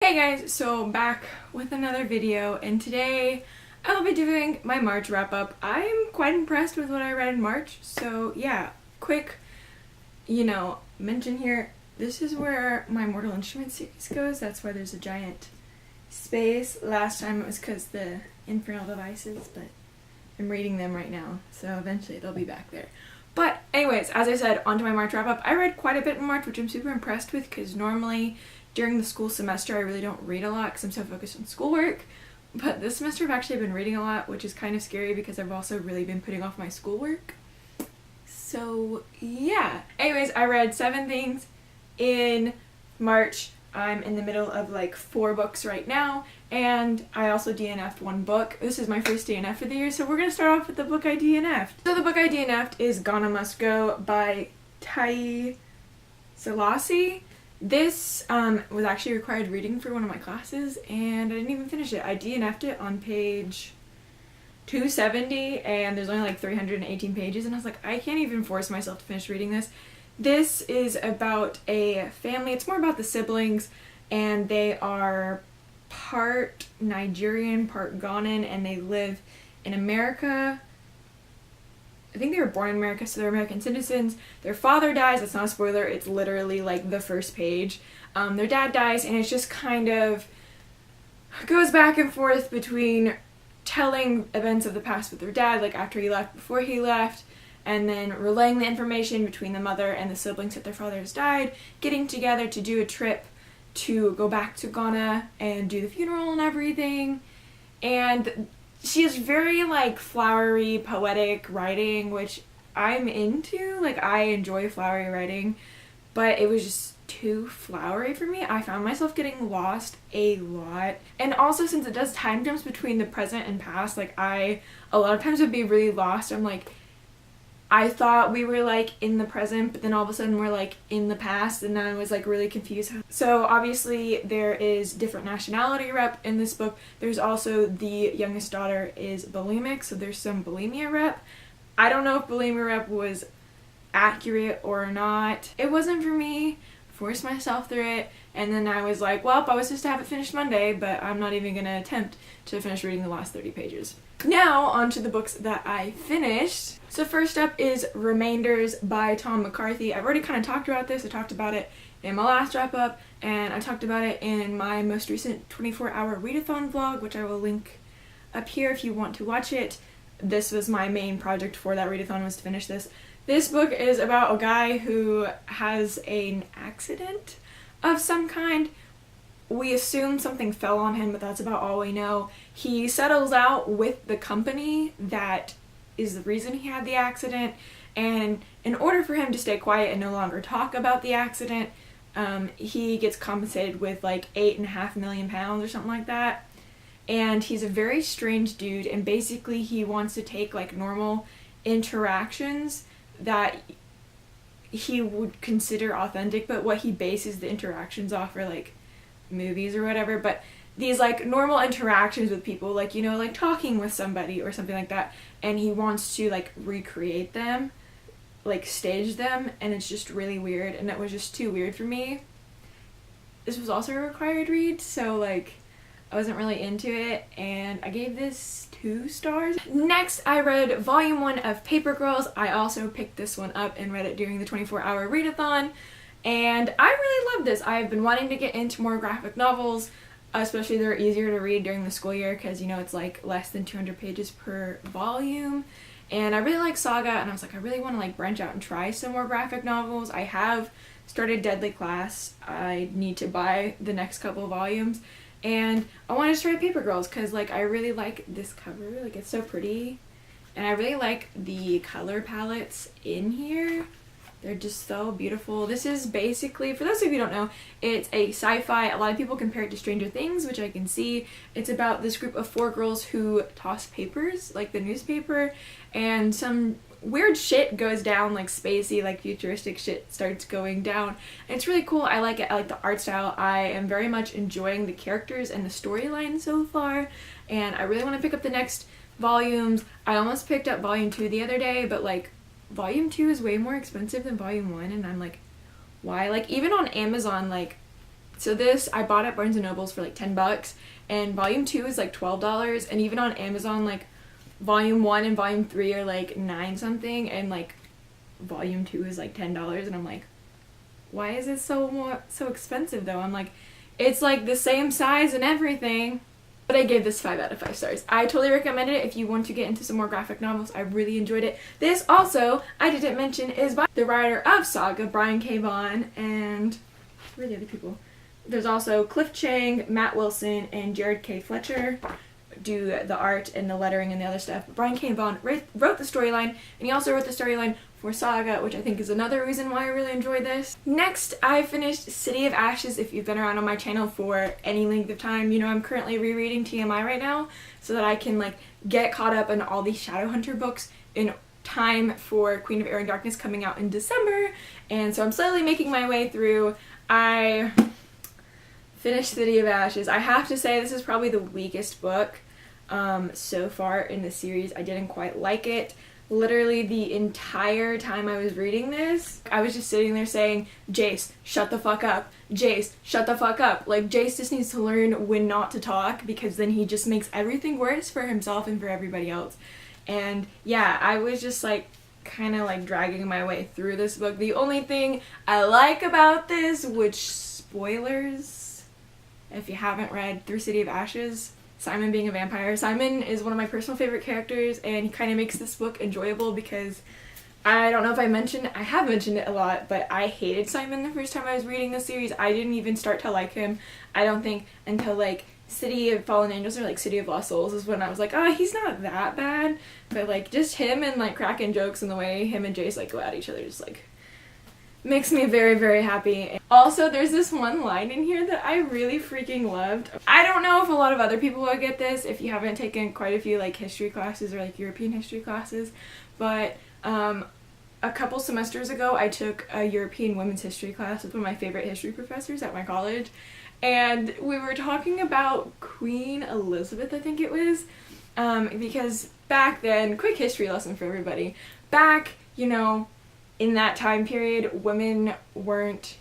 Hey guys, so back with another video, and today I will be doing my March wrap up. I'm quite impressed with what I read in March, so yeah, quick, mention here. This is where my Mortal Instruments series goes. That's why there's a giant space. Last time it was because the Infernal Devices, but I'm reading them right now, so eventually they'll be back there. But anyways, as I said, onto my March wrap up. I read quite a bit in March, which I'm super impressed with because normally during the school semester I really don't read a lot because I'm so focused on schoolwork. But this semester I've actually been reading a lot, which is kind of scary because I've also really been putting off my schoolwork. So yeah. Anyways, I read 7 things in March. I'm in the middle of like 4 books right now, and I also DNF'd 1 book. This is my first DNF for the year, so we're going to start off with the book I DNF'd. So the book I DNF'd is Ghana Must Go by kwlissue. This was actually required reading for one of my classes, and I didn't even finish it. I DNF'd it on page 270, and there's only like 318 pages, and I was like, I can't even force myself to finish reading this. This is about a family. It's more about the siblings, and they are part Nigerian, part Ghanaian, and they live in America. I think they were born in America, so they're American citizens. Their father dies. That's not a spoiler. It's literally like the first page. Their dad dies, and it's just kind of goes back and forth between telling events of the past with their dad, like after he left, before he left, and then relaying the information between the mother and the siblings that their father has died, getting together to do a trip to go back to Ghana and do the funeral and everything. And she has very like flowery, poetic writing, which I'm into. Like, I enjoy flowery writing, but it was just too flowery for me. I found myself getting lost a lot. And also, since it does time jumps between the present and past, like I a lot of times would be really lost. I'm like, I thought we were like in the present, but then all of a sudden we're like in the past, and I was like really confused. So obviously there is different nationality rep in this book. There's also the youngest daughter is bulimic, so there's some bulimia rep. I don't know if bulimia rep was accurate or not. It wasn't for me. Forced myself through it, and then I was like, well, I was supposed to have it finished Monday, but I'm not even gonna attempt to finish reading the last 30 pages. Now, on to the books that I finished. So first up is Remainders by Tom McCarthy. I've already kind of talked about this. I talked about it in my last wrap up, and I talked about it in my most recent 24-hour readathon vlog, which I will link up here if you want to watch it. This was my main project for that readathon, was to finish this. This book is about a guy who has an accident of some kind. We assume something fell on him, but that's about all we know. He settles out with the company that is the reason he had the accident, and in order for him to stay quiet and no longer talk about the accident, he gets compensated with like £8.5 million or something like that. And he's a very strange dude, and basically he wants to take like normal interactions that he would consider authentic, but what he bases the interactions off are like movies or whatever, but these like normal interactions with people, like, like talking with somebody or something like that, and he wants to like recreate them, like stage them, and it's just really weird, and it was just too weird for me. This was also a required read, so like I wasn't really into it, and I gave this 2 stars. Next, I read volume 1 of Paper Girls. I also picked this one up and read it during the 24-hour readathon, and I really love this. I've been wanting to get into more graphic novels, especially they're easier to read during the school year because, it's like less than 200 pages per volume. And I really like Saga, and I was like, I really want to like branch out and try some more graphic novels. I have started Deadly Class. I need to buy the next couple of volumes. And I wanted to try Paper Girls because like I really like this cover, like it's so pretty, and I really like the color palettes in here. They're just so beautiful. This is basically, for those of you who don't know, it's a sci-fi. A lot of people compare it to Stranger Things, which I can see. It's about this group of 4 girls who toss papers, like the newspaper, and some weird shit goes down, like spacey, like futuristic shit starts going down. And it's really cool. I like it. I like the art style. I am very much enjoying the characters and the storyline so far, and I really want to pick up the next volumes. I almost picked up volume 2 the other day, but like volume 2 is way more expensive than volume 1, and I'm like, why? Like, even on Amazon, like So this I bought at Barnes & Noble's for like $10, and volume 2 is like $12, and even on Amazon like volume 1 and volume 3 are like 9 something, and like volume 2 is like $10, and I'm like, why is it so expensive though? I'm like, it's like the same size and everything. But I gave this 5 out of 5 stars. I totally recommend it if you want to get into some more graphic novels. I really enjoyed it. This also, I didn't mention, is by the writer of Saga, Brian K. Vaughan, and who are the other people? There's also Cliff Chang, Matt Wilson, and Jared K. Fletcher do the art and the lettering and the other stuff. But Brian K. Vaughan wrote the storyline, and he also wrote the storyline for Saga, which I think is another reason why I really enjoyed this. Next, I finished City of Ashes. If you've been around on my channel for any length of time, you know I'm currently rereading TMI right now so that I can like get caught up on all these Shadowhunter books in time for Queen of Air and Darkness coming out in December. And so I'm slowly making my way through. I finished City of Ashes. I have to say this is probably the weakest book so far in the series. I didn't quite like it. Literally the entire time I was reading this, I was just sitting there saying, Jace, shut the fuck up. Jace, shut the fuck up. Like, Jace just needs to learn when not to talk, because then he just makes everything worse for himself and for everybody else. And yeah, I was just like kind of like dragging my way through this book. The only thing I like about this, which spoilers if you haven't read through City of Ashes, Simon being a vampire. Simon is one of my personal favorite characters, and he kind of makes this book enjoyable because I don't know if I have mentioned it a lot, but I hated Simon the first time I was reading this series. I didn't even start to like him, I don't think, until like City of Fallen Angels or like City of Lost Souls is when I was like, oh, he's not that bad. But like just him and like cracking jokes and the way him and Jace like go at each other just like makes me very, very happy. Also, there's this one line in here that I really freaking loved. I don't know if a lot of other people will get this if you haven't taken quite a few like history classes or like European history classes, but a couple semesters ago I took a European women's history class with one of my favorite history professors at my college, and we were talking about Queen Elizabeth, I think it was, because back then, quick history lesson for everybody, back, you know, in that time period, women weren't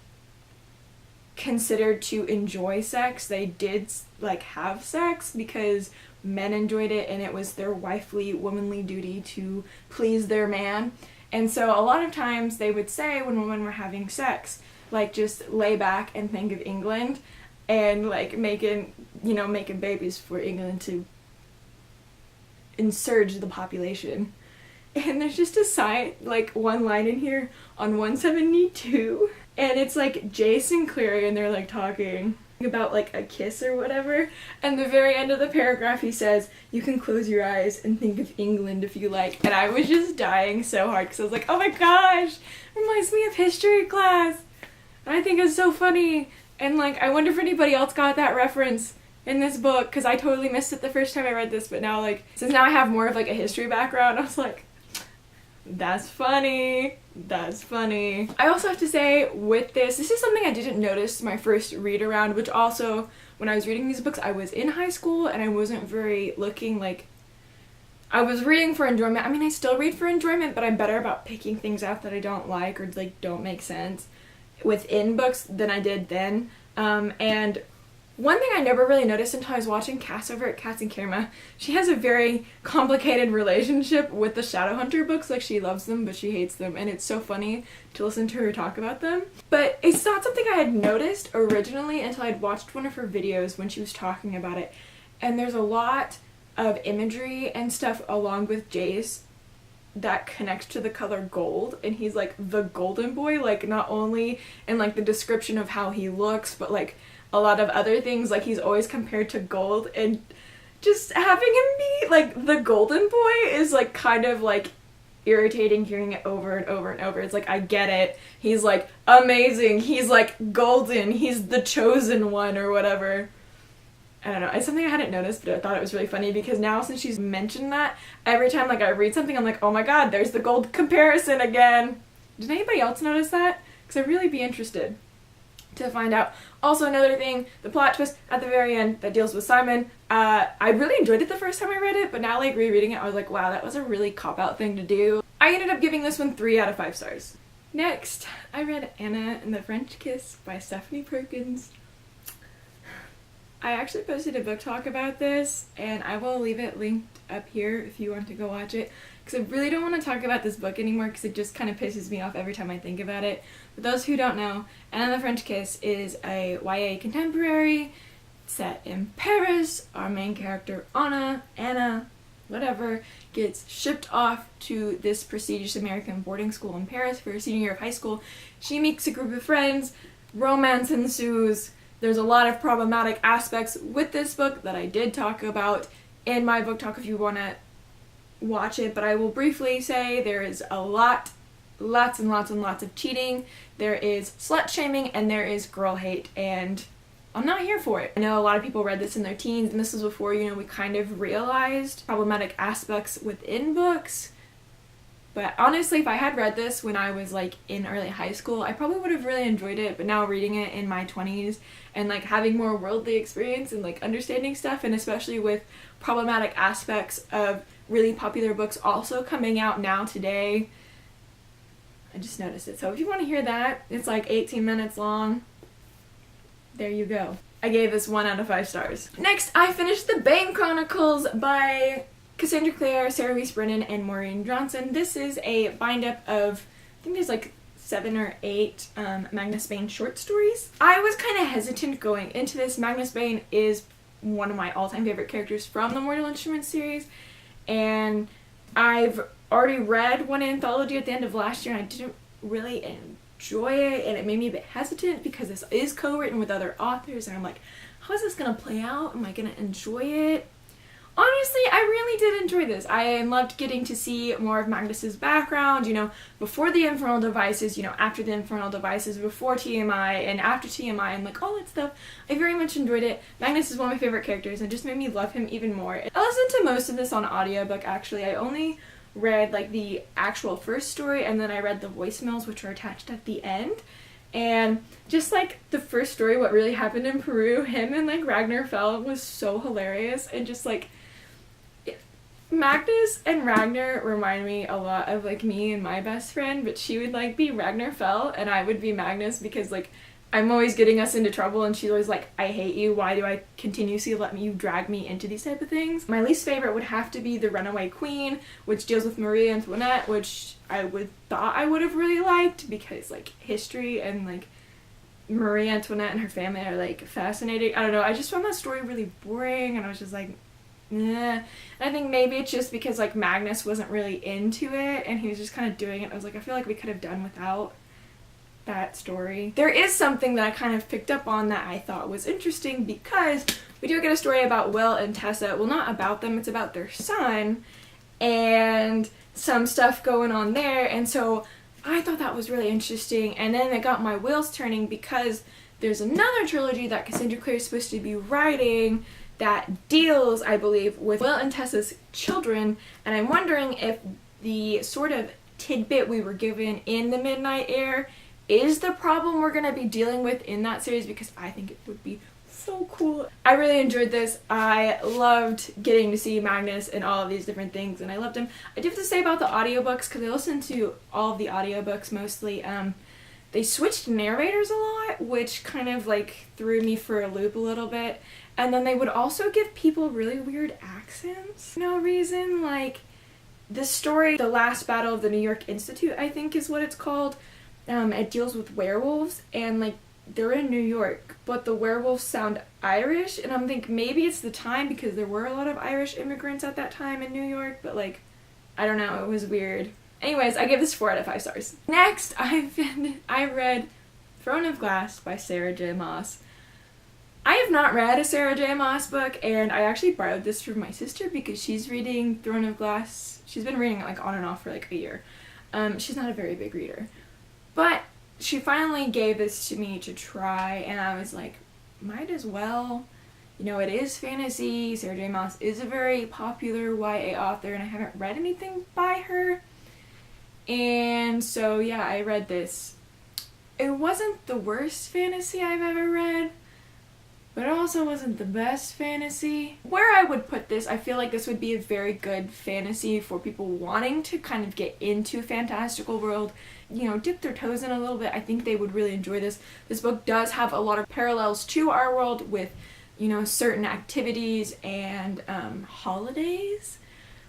considered to enjoy sex. They did like have sex because men enjoyed it, and it was their wifely, womanly duty to please their man. And so a lot of times they would say when women were having sex, like just lay back and think of England and like making babies for England to insurge the population. And there's just a sign, like one line in here on 172, and it's like Jace and Clary, and they're like talking about like a kiss or whatever, and the very end of the paragraph he says, you can close your eyes and think of England if you like. And I was just dying so hard because I was like, oh my gosh, reminds me of history class, and I think it's so funny. And like I wonder if anybody else got that reference in this book, because I totally missed it the first time I read this, but now like since now I have more of like a history background, I was like, that's funny. That's funny. I also have to say with this is something I didn't notice my first read around, which also when I was reading these books I was in high school and I wasn't very looking like I was reading for enjoyment. I mean, I still read for enjoyment, but I'm better about picking things out that I don't like or like don't make sense within books than I did then. And one thing I never really noticed until I was watching Cass over at Cats and Kirma, she has a very complicated relationship with the Shadowhunter books. Like, she loves them, but she hates them, and it's so funny to listen to her talk about them. But it's not something I had noticed originally until I'd watched one of her videos when she was talking about it. And there's a lot of imagery and stuff along with Jace that connects to the color gold, and he's like the golden boy, like not only in like the description of how he looks, but like a lot of other things. Like he's always compared to gold, and just having him be like the golden boy is like kind of like irritating hearing it over and over and over. It's like, I get it, he's like amazing, he's like golden, he's the chosen one or whatever. I don't know, it's something I hadn't noticed, but I thought it was really funny because now since she's mentioned that, every time like I read something I'm like, oh my god, there's the gold comparison again. Did anybody else notice that? Because I'd really be interested to find out. Also, another thing, the plot twist at the very end that deals with Simon, I really enjoyed it the first time I read it, but now like rereading it I was like, wow, that was a really cop-out thing to do. I ended up giving this one 3 out of 5 stars. Next, I read Anna and the French Kiss by Stephanie Perkins. I actually posted a book talk about this, and I will leave it linked up here if you want to go watch it, because I really don't want to talk about this book anymore because it just kind of pisses me off every time I think about it. For those who don't know, Anna and the French Kiss is a YA contemporary set in Paris. Our main character, Anna, whatever, gets shipped off to this prestigious American boarding school in Paris for her senior year of high school. She meets a group of friends, romance ensues. There's a lot of problematic aspects with this book that I did talk about in my book talk if you want to watch it, but I will briefly say there is lots and lots of cheating, there is slut shaming, and there is girl hate, and I'm not here for it. I know a lot of people read this in their teens, and this was before, we kind of realized problematic aspects within books. But honestly, if I had read this when I was in early high school, I probably would have really enjoyed it, but now reading it in my 20s and having more worldly experience and understanding stuff, and especially with problematic aspects of really popular books also coming out now today, I just noticed it. So if you want to hear that, it's 18 minutes long. There you go. I gave this 1 out of 5 stars. Next, I finished The Bane Chronicles by Cassandra Clare, Sarah Reese Brennan, and Maureen Johnson. This is a bind-up of, I think there's 7 or 8 Magnus Bane short stories. I was kind of hesitant going into this. Magnus Bane is one of my all-time favorite characters from the Mortal Instruments series, and I've already read one anthology at the end of last year, and I didn't really enjoy it, and it made me a bit hesitant because this is co-written with other authors, and I'm like, how is this gonna play out? Am I gonna enjoy it? Honestly, I really did enjoy this. I loved getting to see more of Magnus's background, before the Infernal Devices, after the Infernal Devices, before TMI, and after TMI, and all that stuff. I very much enjoyed it. Magnus is one of my favorite characters, and it just made me love him even more. I listened to most of this on audiobook, actually. I only read the actual first story, and then I read the voicemails, which are attached at the end. And just the first story, what really happened in Peru, him and Ragnar Fell was so hilarious, and just Magnus and Ragnar remind me a lot of me and my best friend, but she would be Ragnar Fell and I would be Magnus, because I'm always getting us into trouble, and she's always I hate you, why do I continuously let you drag me into these type of things? My least favorite would have to be The Runaway Queen, which deals with Marie Antoinette, which I thought I would have really liked, because history and Marie Antoinette and her family are fascinating. I don't know, I just found that story really boring, and I was just yeah. And I think maybe it's just because Magnus wasn't really into it, and he was just kind of doing it. I was I feel we could have done without that story. There is something that I kind of picked up on that I thought was interesting, because we do get a story about Will and Tessa. Well, not about them, it's about their son, and some stuff going on there, and so I thought that was really interesting. And then it got my wheels turning, because there's another trilogy that Cassandra Clare is supposed to be writing that deals, I believe, with Will and Tessa's children, and I'm wondering if the sort of tidbit we were given in The Midnight Air is the problem we're going to be dealing with in that series, because I think it would be so cool. I really enjoyed this. I loved getting to see Magnus and all of these different things, and I loved him. I do have to say about the audiobooks, because I listened to all of the audiobooks mostly, they switched narrators a lot, which kind of threw me for a loop a little bit. And then they would also give people really weird accents for no reason. This story, The Last Battle of the New York Institute, I think is what it's called. It deals with werewolves, and they're in New York, but the werewolves sound Irish, and I'm thinking maybe it's the time, because there were a lot of Irish immigrants at that time in New York, but I don't know, it was weird. Anyways, I give this 4 out of 5 stars. Next, I read Throne of Glass by Sarah J. Maas. I have not read a Sarah J. Maas book, and I actually borrowed this from my sister because she's reading Throne of Glass. She's been reading it on and off for a year. She's not a very big reader. But she finally gave this to me to try, and I was might as well. It is fantasy. Sarah J. Maas is a very popular YA author, and I haven't read anything by her. And so, yeah, I read this. It wasn't the worst fantasy I've ever read, but it also wasn't the best fantasy. Where I would put this, I feel this would be a very good fantasy for people wanting to kind of get into fantastical world, dip their toes in a little bit. I think they would really enjoy this. This book does have a lot of parallels to our world with certain activities and holidays,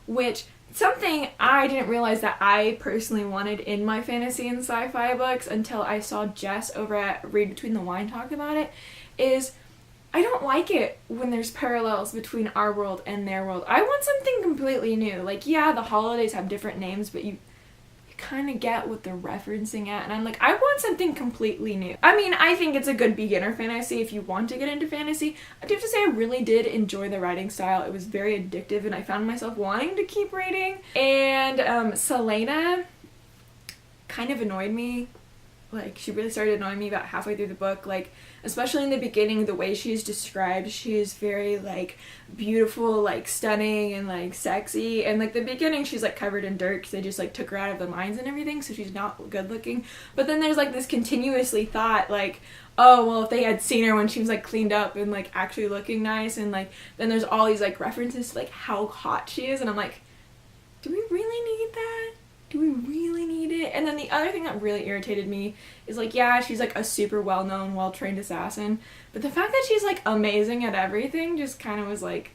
which something I didn't realize that I personally wanted in my fantasy and sci-fi books until I saw Jess over at Read Between the Wine talk about it, is I don't like it when there's parallels between our world and their world. I want something completely new. Like, yeah, the holidays have different names, but you kind of get what they're referencing at, and I'm like, I want something completely new. I mean, I think it's a good beginner fantasy if you want to get into fantasy. I do have to say I really did enjoy the writing style. It was very addictive, and I found myself wanting to keep reading. And Selena kind of annoyed me. Like, she really started annoying me about halfway through the book. Like, especially in the beginning, the way she's described, she is very, like, beautiful, like, stunning, and, like, sexy. And, like, the beginning, she's, like, covered in dirt because they just, like, took her out of the mines and everything, so she's not good looking. But then there's, like, this continuously thought, like, oh, well, if they had seen her when she was, like, cleaned up and, like, actually looking nice, and, like, then there's all these, like, references to, like, how hot she is, and I'm like, do we really need that? Do we really need it? And then the other thing that really irritated me is, like, yeah, she's, like, a super well-known, well-trained assassin, but the fact that she's, like, amazing at everything just kind of was, like,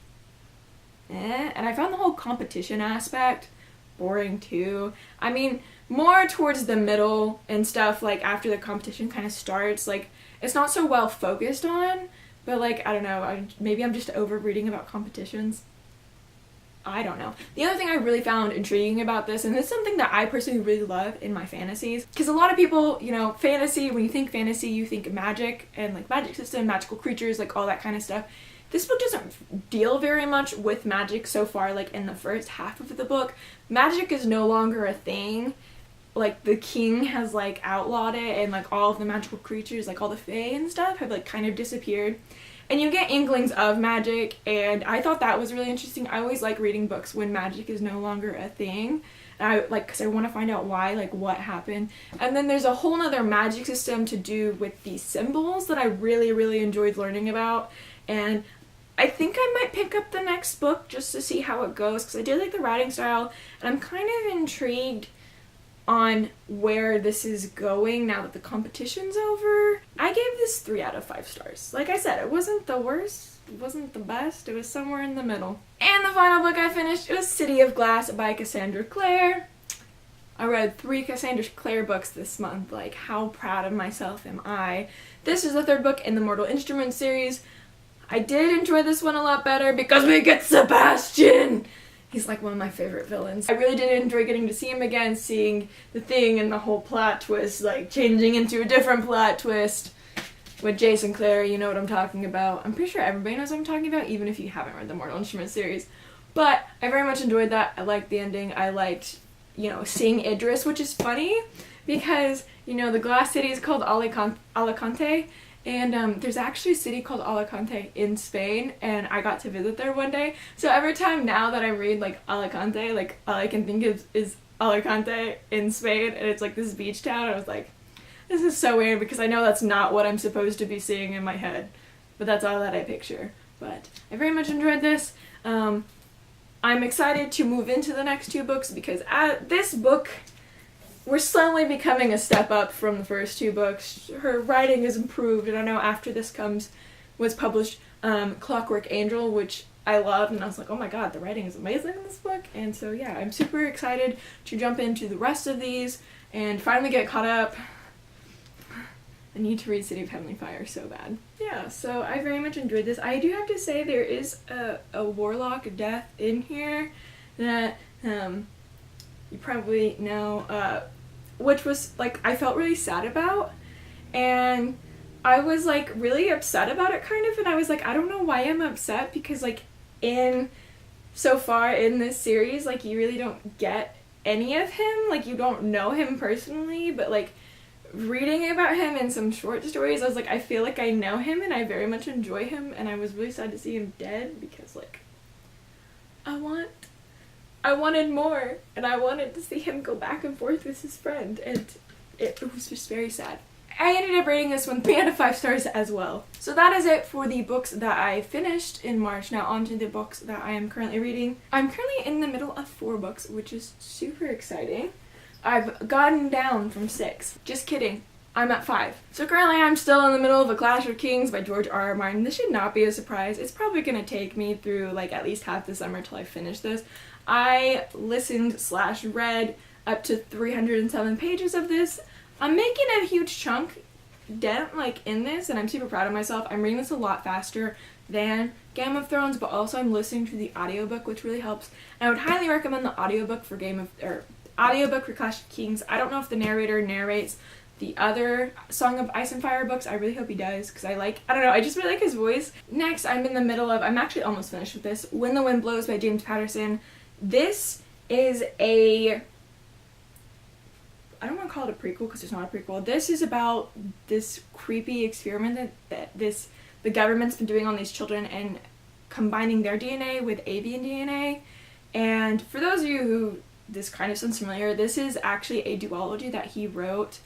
eh. And I found the whole competition aspect boring, too. I mean, more towards the middle and stuff, like, after the competition kind of starts, like, it's not so well focused on, but, like, I don't know, maybe I'm just over-reading about competitions. I don't know. The other thing I really found intriguing about this, and this is something that I personally really love in my fantasies, because a lot of people, fantasy, when you think fantasy, you think magic, and, like, magic system, magical creatures, like, all that kind of stuff. This book doesn't deal very much with magic so far, like, in the first half of the book. Magic is no longer a thing. Like, the king has, like, outlawed it, and, like, all of the magical creatures, like, all the fae and stuff have, like, kind of disappeared. And you get inklings of magic, and I thought that was really interesting. I always like reading books when magic is no longer a thing. And because I want to find out why, like, what happened. And then there's a whole nother magic system to do with these symbols that I really, really enjoyed learning about. And I think I might pick up the next book just to see how it goes, because I did like the writing style, and I'm kind of intrigued on where this is going now that the competition's over. I gave this 3 out of 5 stars. Like I said, it wasn't the worst, it wasn't the best, it was somewhere in the middle. And the final book I finished was City of Glass by Cassandra Clare. I read 3 Cassandra Clare books this month. Like, how proud of myself am I? This is the 3rd book in the Mortal Instruments series. I did enjoy this one a lot better because we get Sebastian! He's like one of my favorite villains. I really did enjoy getting to see him again, seeing the thing and the whole plot twist, like, changing into a different plot twist with Jason Clare. You know what I'm talking about. I'm pretty sure everybody knows what I'm talking about, even if you haven't read the Mortal Instruments series. But I very much enjoyed that. I liked the ending. I liked, seeing Idris, which is funny because, the glass city is called Alicante. And there's actually a city called Alicante in Spain, and I got to visit there one day. So every time now that I read, like, Alicante, like, all I can think of is Alicante in Spain, and it's, like, this beach town. I was like, this is so weird, because I know that's not what I'm supposed to be seeing in my head. But that's all that I picture. But I very much enjoyed this. I'm excited to move into the next 2 books, because this book, we're slowly becoming a step up from the first 2 books. Her writing is improved, and I know after this was published Clockwork Angel, which I loved, and I was like, oh my god, the writing is amazing in this book. And so yeah, I'm super excited to jump into the rest of these and finally get caught up. I need to read City of Heavenly Fire so bad. Yeah, so I very much enjoyed this. I do have to say there is a warlock death in here that you probably know, which was, like, I felt really sad about, and I was, like, really upset about it, kind of, and I was like, I don't know why I'm upset, because, like, so far in this series, like, you really don't get any of him, like, you don't know him personally, but, like, reading about him in some short stories, I was like, I feel like I know him, and I very much enjoy him, and I was really sad to see him dead, because, like, I wanted more, and I wanted to see him go back and forth with his friend, and it was just very sad. I ended up rating this one 3 out of 5 stars as well. So that is it for the books that I finished in March. Now on to the books that I am currently reading. I'm currently in the middle of 4 books, which is super exciting. I've gotten down from 6. Just kidding. I'm at 5. So currently I'm still in the middle of A Clash of Kings by George R.R. Martin. This should not be a surprise. It's probably going to take me through like at least half the summer till I finish this. I listened/read up to 307 pages of this. I'm making a huge chunk dent like in this, and I'm super proud of myself. I'm reading this a lot faster than Game of Thrones, but also I'm listening to the audiobook, which really helps. And I would highly recommend the audiobook for audiobook for Clash of Kings. I don't know if the narrator narrates the other Song of Ice and Fire books. I really hope he does, because I don't know, I just really like his voice. Next, I'm in the middle of, I'm actually almost finished with this, When the Wind Blows by James Patterson. This is I don't want to call it a prequel because it's not a prequel. This is about this creepy experiment that the government's been doing on these children and combining their DNA with avian DNA. And for those of you who this kind of sounds familiar, this is actually a duology that he wrote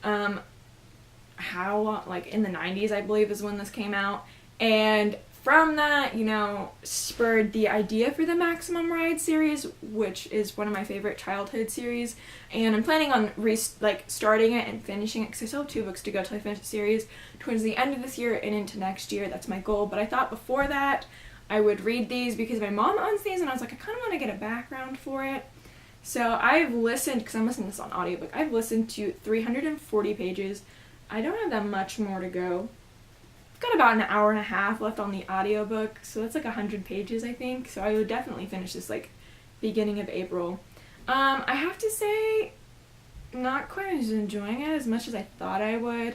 like in the 90s, I believe, is when this came out. And from that, you know, spurred the idea for the Maximum Ride series, which is one of my favorite childhood series. And I'm planning on starting it and finishing it, because I still have 2 books to go till I finish the series towards the end of this year and into next year. That's my goal. But I thought before that I would read these because my mom owns these, and I was like, I kind of want to get a background for it. So I've listened, because I'm listening to this on audiobook, I've listened to 340 pages. I don't have that much more to go. I've got about an hour and a half left on the audiobook, so that's like 100 pages, I think. So I would definitely finish this like beginning of April. I have to say, not quite as enjoying it as much as I thought I would.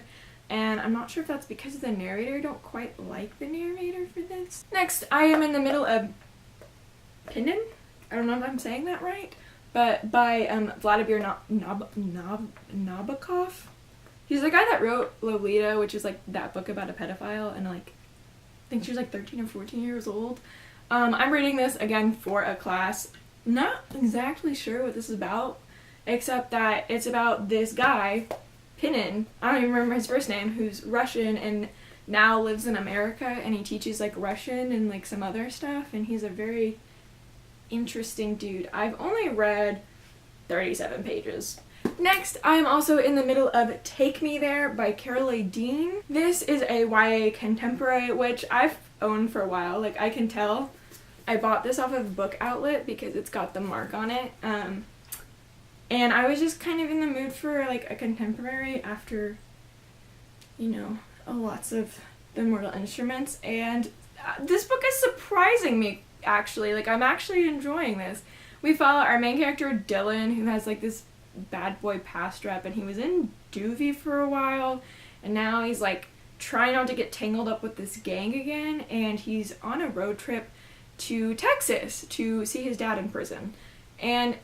And I'm not sure if that's because of the narrator. I don't quite like the narrator for this. Next, I am in the middle of Pinin. I don't know if I'm saying that right. But by Vladimir Nabokov. He's the guy that wrote Lolita, which is like that book about a pedophile, and like I think she was like 13 or 14 years old. I'm reading this again for a class. Not exactly sure what this is about, except that it's about this guy, Pinin, I don't even remember his first name, who's Russian and now lives in America, and he teaches like Russian and like some other stuff, and he's a very interesting dude. I've only read 37 pages. Next, I am also in the middle of Take Me There by Carol A. Dean. This is a YA contemporary, which I've owned for a while. Like, I can tell. I bought this off of Book Outlet because it's got the mark on it. And I was just kind of in the mood for like a contemporary after, you know, lots of the Mortal Instruments. And this book is surprising me, actually. Like, I'm actually enjoying this. We follow our main character, Dylan, who has like this bad boy past rep, and he was in Doovie for a while, and now he's like trying not to get tangled up with this gang again, and he's on a road trip to Texas to see his dad in prison. And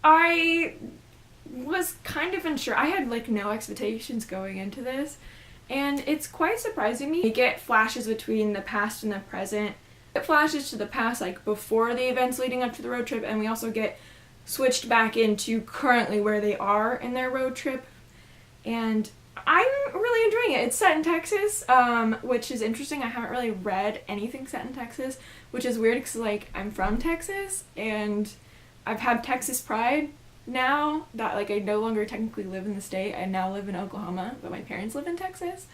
I was kind of unsure. I had like no expectations going into this, and it's quite surprising me. You get flashes between the past and the present. It flashes to the past like before the events leading up to the road trip, and we also get switched back into currently where they are in their road trip, and I'm really enjoying it. It's set in Texas, which is interesting. I haven't really read anything set in Texas, which is weird because like I'm from Texas and I've had Texas pride now that like I no longer technically live in the state. I now live in Oklahoma, but my parents live in Texas.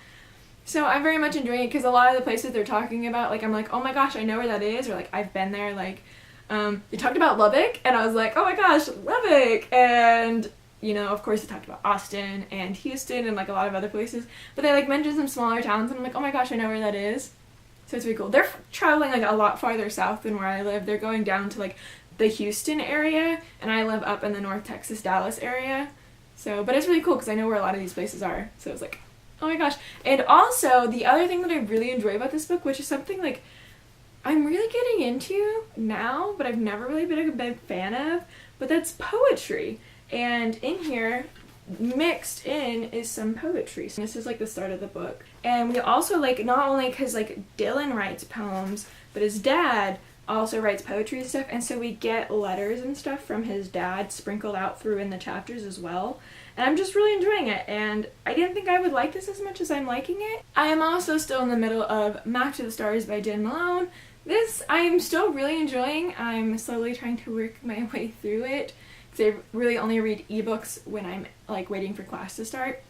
So I'm very much enjoying it because a lot of the places they're talking about, like I'm like, oh my gosh, I know where that is, or like I've been there. Like they talked about Lubbock, and I was like, oh my gosh, Lubbock! And, you know, of course they talked about Austin and Houston and, like, a lot of other places. But they, like, mentioned some smaller towns, and I'm like, oh my gosh, I know where that is. So it's really cool. They're traveling, like, a lot farther south than where I live. They're going down to, like, the Houston area, and I live up in the North Texas, Dallas area. So, but it's really cool because I know where a lot of these places are. So it's like, oh my gosh. And also, the other thing that I really enjoy about this book, which is something, like, I'm really getting into now, but I've never really been a big fan of, but that's poetry. And in here, mixed in, is some poetry. So this is like the start of the book. And we also like, not only because like Dylan writes poems, but his dad also writes poetry and stuff, and so we get letters and stuff from his dad sprinkled out through in the chapters as well. And I'm just really enjoying it, and I didn't think I would like this as much as I'm liking it. I am also still in the middle of Map to the Stars by Jen Malone. This I am still really enjoying. I'm slowly trying to work my way through it because I really only read ebooks when I'm like waiting for class to start.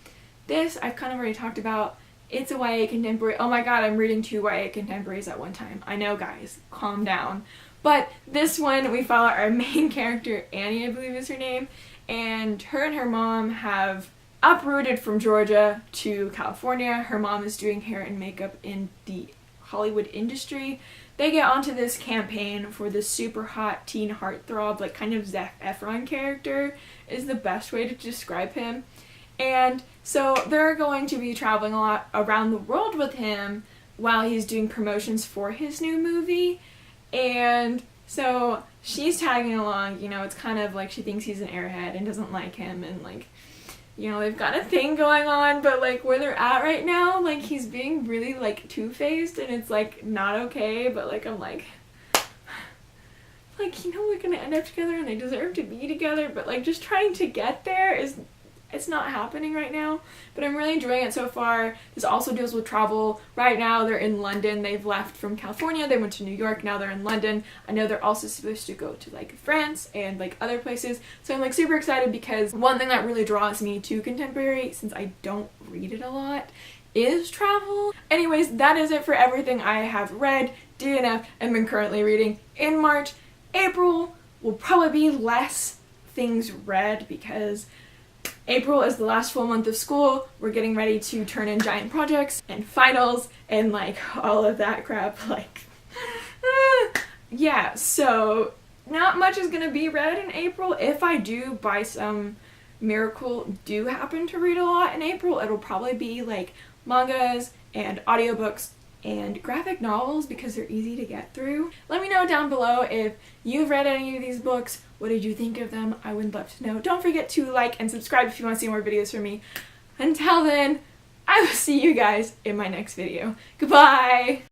This I've kind of already talked about. It's a YA contemporary. Oh my god, I'm reading 2 YA contemporaries at one time. I know, guys, calm down. But this one, we follow our main character, Annie, I believe is her name, and her mom have uprooted from Georgia to California. Her mom is doing hair and makeup in the Hollywood industry. They get onto this campaign for this super hot teen heartthrob, like kind of Zac Efron character is the best way to describe him. And so they're going to be traveling a lot around the world with him while he's doing promotions for his new movie. And so she's tagging along, you know, it's kind of like she thinks he's an airhead and doesn't like him, and like, you know, they've got a thing going on, but like where they're at right now, like he's being really like two-faced and it's like not okay, but like I'm like, you know, we're gonna end up together and they deserve to be together, but like just trying to get there it's not happening right now, but I'm really enjoying it so far. This also deals with travel. Right now they're in London. They've left from California. They went to New York. Now they're in London. I know they're also supposed to go to like France and like other places. So I'm like super excited because one thing that really draws me to contemporary, since I don't read it a lot, is travel. Anyways, that is it for everything I have read, DNF, and been currently reading in March. April will probably be less things read because April is the last full month of school. We're getting ready to turn in giant projects and finals and like all of that crap. Like, yeah, so not much is gonna be read in April. If I do, by some miracle, do happen to read a lot in April, it'll probably be like mangas and audiobooks and graphic novels because they're easy to get through. Let me know down below if you've read any of these books. What did you think of them? I would love to know. Don't forget to like and subscribe if you want to see more videos from me. Until then, I will see you guys in my next video. Goodbye!